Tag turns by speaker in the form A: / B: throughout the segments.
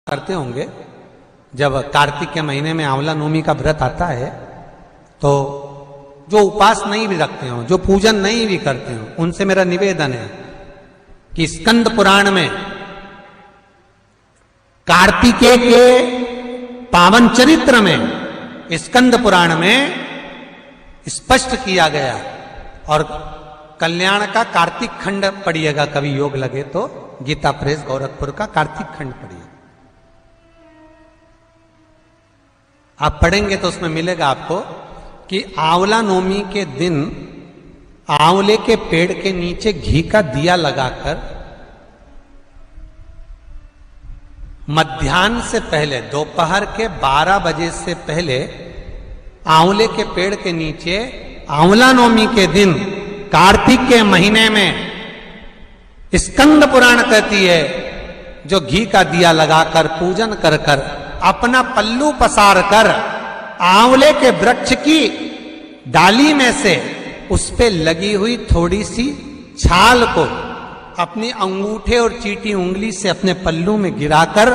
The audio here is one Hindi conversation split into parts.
A: करते होंगे, जब कार्तिक के महीने में आंवला नवमी का व्रत आता है तो जो उपास नहीं भी रखते हो, जो पूजन नहीं भी करते हो, उनसे मेरा निवेदन है कि स्कंद पुराण में कार्तिकेय के पावन चरित्र में स्कंद पुराण में स्पष्ट किया गया, और कल्याण का कार्तिक खंड पढ़िएगा, कभी योग लगे तो गीता प्रेस गोरखपुर का कार्तिक खंड पढ़िए। आप पढ़ेंगे तो उसमें मिलेगा आपको कि आंवला नवमी के दिन आंवले के पेड़ के नीचे घी का दिया लगाकर मध्याह्न से पहले, दोपहर के 12 बजे से पहले आंवले के पेड़ के नीचे आंवला नवमी के दिन कार्तिक के महीने में स्कंद पुराण कहती है, जो घी का दिया लगाकर पूजन कर कर अपना पल्लू पसार कर आंवले के वृक्ष की डाली में से उस पे लगी हुई थोड़ी सी छाल को अपनी अंगूठे और चीटी उंगली से अपने पल्लू में गिराकर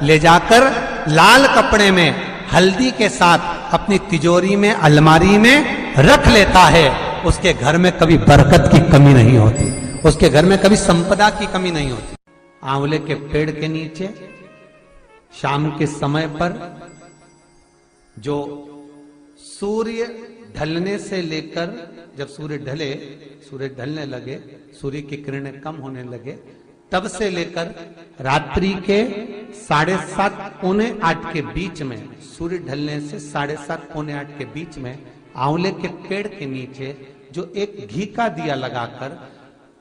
A: ले जाकर लाल कपड़े में हल्दी के साथ अपनी तिजोरी में, अलमारी में रख लेता है। उसके घर में कभी बरकत की कमी नहीं होती, उसके घर में कभी संपदा की कमी नहीं होती। आंवले के पेड़ के नीचे शाम के समय पर, जो सूर्य ढलने से लेकर, जब सूर्य ढलने लगे, सूर्य की किरणें कम होने लगे, तब से लेकर रात्रि के 7:30 पौने 8 के बीच में, सूर्य ढलने से 7:30 पौने 8 के बीच में आंवले के पेड़ के नीचे जो एक घी का दिया लगाकर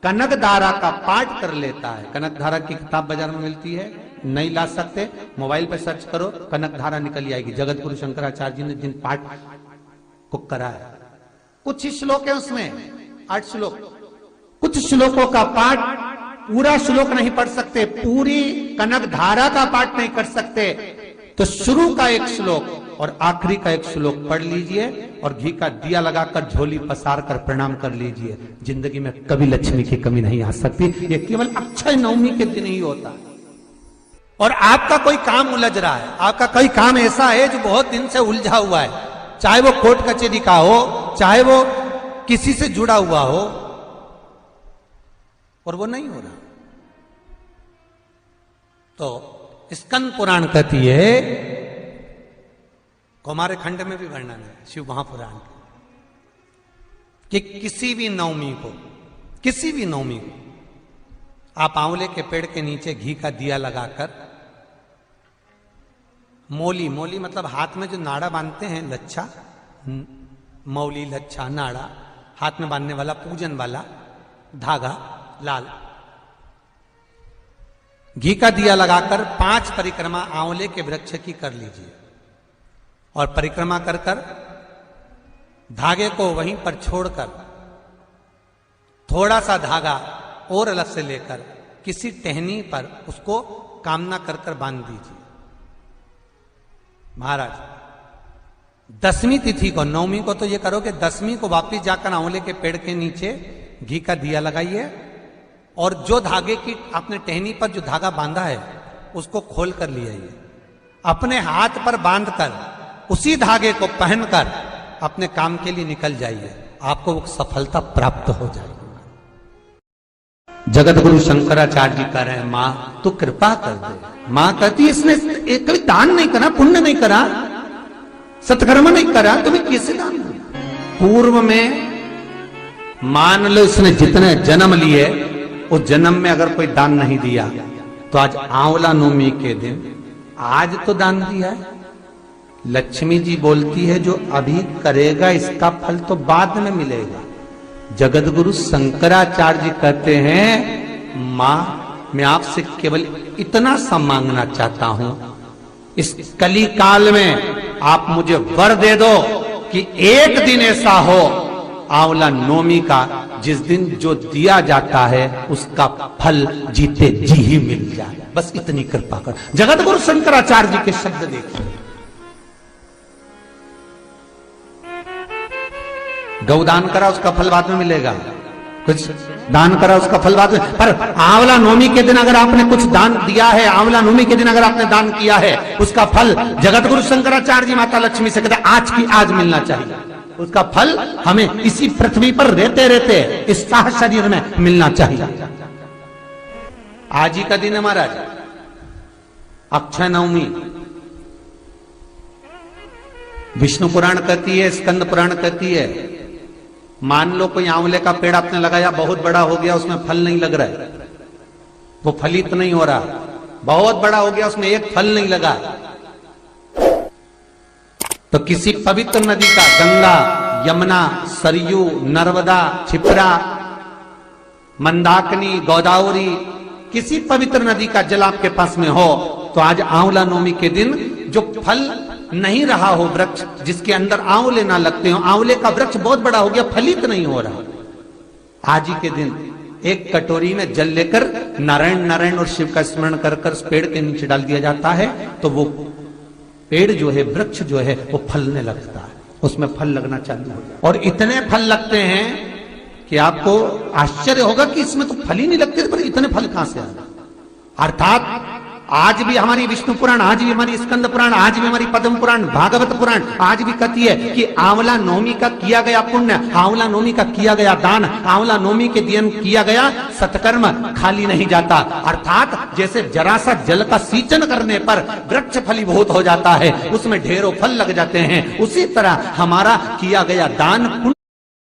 A: कनकधारा का पाठ कर लेता है। कनकधारा की किताब बाजार में मिलती है, नहीं ला सकते मोबाइल पर सर्च करो, कनकधारा निकल आएगी। जगत गुरु शंकराचार्य जी ने जिन पाठ को करा है, कुछ ही श्लोक है उसमें, 8 श्लोक, कुछ श्लोकों का पाठ, पूरा श्लोक नहीं पढ़ सकते, पूरी कनकधारा का पाठ नहीं कर सकते, तो शुरू का एक श्लोक और आखिरी का एक श्लोक पढ़ लीजिए और घी का दिया लगाकर झोली पसार कर प्रणाम कर लीजिए। जिंदगी में कभी लक्ष्मी की कमी नहीं आ सकती। ये केवल अक्षय नवमी के दिन ही होता है। और आपका कोई काम उलझ रहा है, आपका कोई काम ऐसा है जो बहुत दिन से उलझा हुआ है, चाहे वो कोर्ट कचहरी का हो, चाहे वो किसी से जुड़ा हुआ हो, और वो नहीं हो रहा, तो स्कंद पुराण कहती है, कुमार खंड में भी वर्णन है शिव महापुराण कि किसी भी नवमी को आप आंवले के पेड़ के नीचे घी का दिया लगाकर मौली मतलब हाथ में जो नाड़ा बांधते हैं, लच्छा, मौली, लच्छा, नाड़ा, हाथ में बांधने वाला, पूजन वाला धागा लाल, घी का दिया लगाकर 5 परिक्रमा आंवले के वृक्ष की कर लीजिए, और परिक्रमा कर कर धागे को वहीं पर छोड़कर थोड़ा सा धागा और अलग से लेकर किसी टहनी पर उसको कामना कर कर बांध दीजिए। महाराज 10वीं तिथि को, नवमी को तो ये करो कि 10वीं को वापिस जाकर आंवले के पेड़ के नीचे घी का दिया लगाइए, और जो धागे की आपने टहनी पर जो धागा बांधा है उसको खोल कर ले आइए, अपने हाथ पर बांधकर उसी धागे को पहनकर अपने काम के लिए निकल जाइए, आपको सफलता प्राप्त हो जाएगी। जगत गुरु शंकराचार्य जी कह रहे हैं, मां तू कृपा कर दे। मां कहती है, इसने कभी दान नहीं करा, पुण्य नहीं करा, सत्कर्म नहीं करा, तुम्हें कैसे दान दो? पूर्व में मान लो इसने जितने जन्म लिए, उस जन्म में अगर कोई दान नहीं दिया, तो आज आंवला नवमी के दिन आज तो दान दिया है। लक्ष्मी जी बोलती है, जो अभी करेगा इसका फल तो बाद में मिलेगा। जगत गुरु शंकराचार्य जी कहते हैं, मां मैं आपसे केवल इतना सा मांगना चाहता हूं, इस कली काल में आप मुझे वर दे दो कि एक दिन ऐसा हो आंवला नवमी का, जिस दिन जो दिया जाता है उसका फल जीते जी ही मिल जाए। बस इतनी कृपा कर। जगत गुरु शंकराचार्य जी के शब्द देखिए। गौदान करा, उसका फल बाद में मिलेगा। कुछ दान करा उसका फल बाद में। पर आंवला नवमी के दिन अगर आपने कुछ दान दिया है, आंवला नवमी के दिन अगर आपने दान किया है, उसका फल जगत गुरु शंकराचार्य जी माता लक्ष्मी से कहते आज की आज मिलना चाहिए। उसका फल हमें इसी पृथ्वी पर रहते रहते इस साह शरीर में मिलना चाहिए। आज ही का दिन है महाराज, अक्षय नवमी। विष्णु पुराण कहती है, स्कंद पुराण कहती है, मान लो कोई आंवले का पेड़ आपने लगाया, बहुत बड़ा हो गया, उसमें फल नहीं लग रहा है, वो फलित नहीं हो रहा, बहुत बड़ा हो गया, उसमें एक फल नहीं लगा, तो किसी पवित्र नदी का, गंगा, यमुना, सरयू, नर्मदा, क्षिप्रा, मंदाकिनी, गोदावरी, किसी पवित्र नदी का जल आपके पास में हो, तो आज आंवला नवमी के दिन जो फल नहीं रहा हो, वृक्ष जिसके अंदर आंवले ना लगते हो, आंवले का वृक्ष बहुत बड़ा हो गया, फलित नहीं हो रहा, आज ही के दिन एक कटोरी में जल लेकर नारायण नारायण और शिव का स्मरण कर कर पेड़ के नीचे डाल दिया जाता है, तो वो पेड़ जो है, वृक्ष जो है, वो फलने लगता है, उसमें फल लगना चालू हो जाता है। और इतने फल लगते हैं कि आपको आश्चर्य होगा कि इसमें तो फल ही नहीं लगते, पर इतने फल कहां से आ रहे। अर्थात आज भी हमारी विष्णु पुराण, आज भी हमारी स्कंद पुराण, आज भी हमारी पद्म पुराण, भागवत पुराण आज भी कहती है कि आंवला नवमी का किया गया पुण्य, आंवला नवमी का किया गया दान, आंवला नवमी के दिन किया गया सत्कर्म खाली नहीं जाता। अर्थात जैसे जरा सा जल का सींचन करने पर वृक्ष फलीभूत हो जाता है, उसमें ढेरों फल लग जाते हैं, उसी तरह हमारा किया गया दान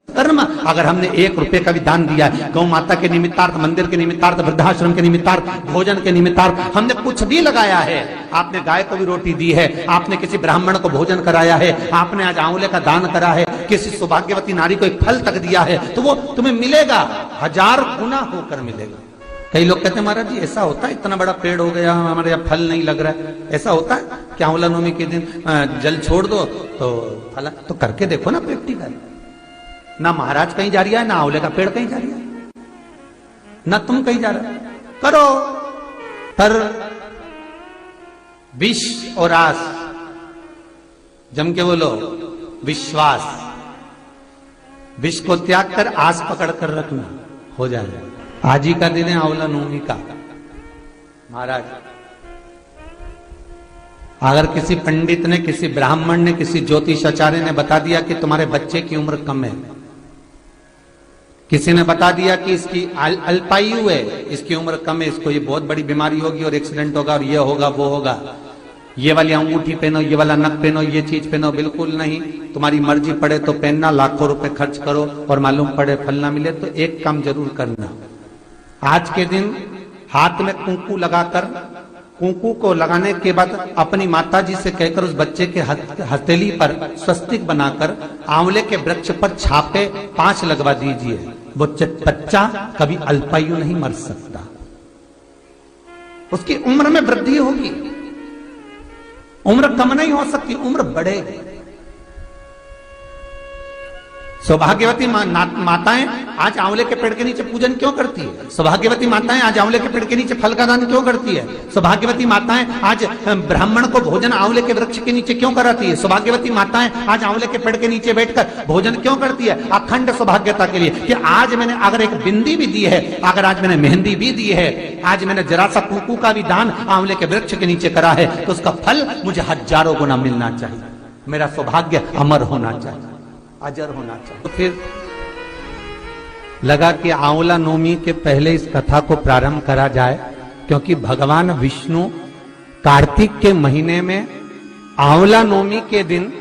A: कर्म, अगर हमने 1 रुपए का भी दान दिया है, गौ माता के निमित्तार्थ, मंदिर के निमित्तार्थ, वृद्धाश्रम के निमित्तार्थ, भोजन के निमित्तार्थ, हमने कुछ भी लगाया है, आपने गाय को भी रोटी दी है, आपने किसी ब्राह्मण को भोजन कराया है, आपने आज आंवले का दान करा है, किसी सौभाग्यवती नारी को एक फल तक दिया है, तो वो तुम्हें मिलेगा, 1000 गुना होकर मिलेगा। कई लोग कहते हैं महाराज जी ऐसा होता है, इतना बड़ा पेड़ हो गया, हमारे यहाँ फल नहीं लग रहा है, ऐसा होता है कि आंवला नवमी के दिन जल छोड़ दो तो फल, तो करके देखो ना प्रैक्टिकल। ना महाराज कहीं जा रहा है, ना आंवले का पेड़ कहीं जा रहा है, ना तुम कहीं जा रहे, करो। पर विष और आस, जम के बोलो विश्वास, विष को त्याग कर आस पकड़ कर रखना, हो जाएगा। आज ही का दिन है आंवला नवमी का। महाराज अगर किसी पंडित ने, किसी ब्राह्मण ने, किसी ज्योतिषाचार्य ने बता दिया कि तुम्हारे बच्चे की उम्र कम है, किसी ने बता दिया कि इसकी अल्पायु है, इसकी उम्र कम है, इसको ये बहुत बड़ी बीमारी होगी और एक्सीडेंट होगा और ये होगा वो होगा, ये वाली अंगूठी पहनो, ये वाला नक पहनो, ये चीज पहनो, बिल्कुल नहीं, तुम्हारी मर्जी पड़े तो पहनना, लाखों रुपए खर्च करो और मालूम पड़े फल ना मिले, तो एक काम जरूर करना, आज के दिन हाथ में कुंकू लगाकर, कुंकू को लगाने के बाद अपनी माताजी से कहकर उस बच्चे के हथेली पर स्वस्तिक बनाकर आंवले के वृक्ष पर छापे 5 लगवा दीजिए। वो बच्चा कभी अल्पायु नहीं मर सकता, उसकी उम्र में वृद्धि होगी, उम्र कम नहीं हो सकती, उम्र बढ़ेगी। सौभाग्यवती माताएं आज आंवले के पेड़ के नीचे पूजन क्यों करती है? सौभाग्यवती माताएं आज आंवले के पेड़ के नीचे फल का दान क्यों करती है? सौभाग्यवती माताएं आज ब्राह्मण को भोजन आंवले के वृक्ष के नीचे क्यों कराती है? सौभाग्यवती माताएं आज आंवले के पेड़ के नीचे बैठकर भोजन क्यों करती है? अखंड सौभाग्यता के लिए कि आज मैंने अगर एक बिंदी भी दी है, अगर आज मैंने मेहंदी भी दी है, आज मैंने जरा सा कुंकू का भी दान आंवले के वृक्ष के नीचे करा है, तो उसका फल मुझे हजारों गुना मिलना चाहिए, मेरा सौभाग्य अमर होना चाहिए, अजर होना चाहिए। तो फिर लगा कि आंवला नवमी के पहले इस कथा को प्रारंभ करा जाए, क्योंकि भगवान विष्णु कार्तिक के महीने में आंवला नवमी के दिन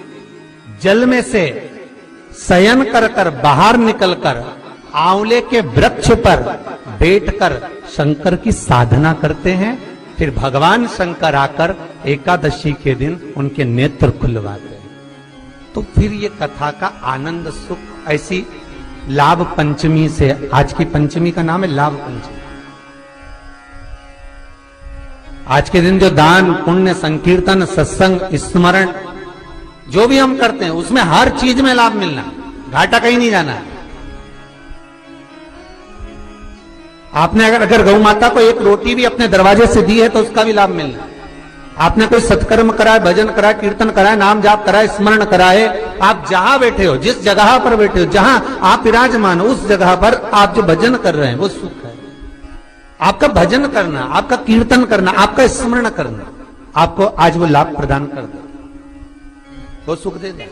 A: जल में से शयन कर कर बाहर निकलकर आंवले के वृक्ष पर बैठकर शंकर की साधना करते हैं। फिर भगवान शंकर आकर एकादशी के दिन उनके नेत्र खुलवाते हैं। तो फिर ये कथा का आनंद सुख ऐसी लाभ पंचमी से, आज की पंचमी का नाम है लाभ पंचमी। आज के दिन जो दान पुण्य संकीर्तन सत्संग स्मरण जो भी हम करते हैं उसमें हर चीज में लाभ मिलना, घाटा कहीं नहीं जाना। आपने अगर गौ माता को एक रोटी भी अपने दरवाजे से दी है तो उसका भी लाभ मिलना। आपने कोई सत्कर्म कराए, भजन कराए, कीर्तन कराए, नाम जाप कराए, स्मरण कराए, आप जहां बैठे हो, जिस जगह पर बैठे हो, जहां आप विराजमान हो, उस जगह पर आप जो भजन कर रहे हैं वो सुख है। आपका भजन करना, आपका कीर्तन करना, आपका स्मरण करना आपको आज वो लाभ प्रदान कर दे, वो सुख दे दे।